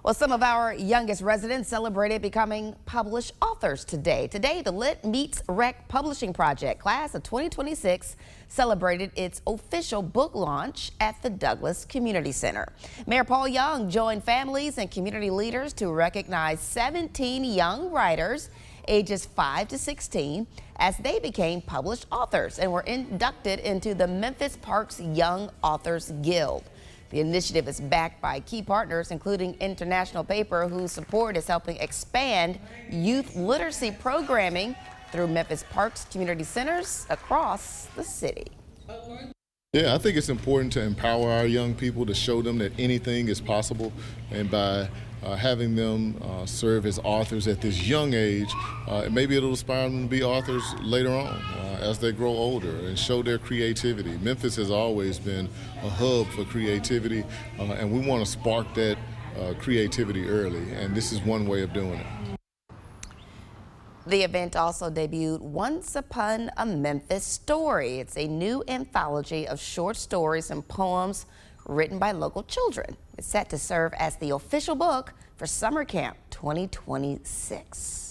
Well, some of our youngest residents celebrated becoming published authors today. Today, the Lit Meets Rec Publishing Project Class of 2026 celebrated its official book launch at the Douglas Community Center. Mayor Paul Young joined families and community leaders to recognize 17 young writers ages 5 to 16 as they became published authors and were inducted into the Memphis Parks Young Authors Guild. The initiative is backed by key partners, including International Paper, whose support is helping expand youth literacy programming through Memphis Parks community centers across the city. Yeah, I think it's important to empower our young people, to show them that anything is possible, and by having them serve as authors at this young age, maybe it'll inspire them to be authors later on as they grow older and show their creativity. Memphis has always been a hub for creativity, and we want to spark that creativity early, and this is one way of doing it. The event also debuted Once Upon a Memphis Story. It's a new anthology of short stories and poems written by local children. It's set to serve as the official book for Summer Camp 2026.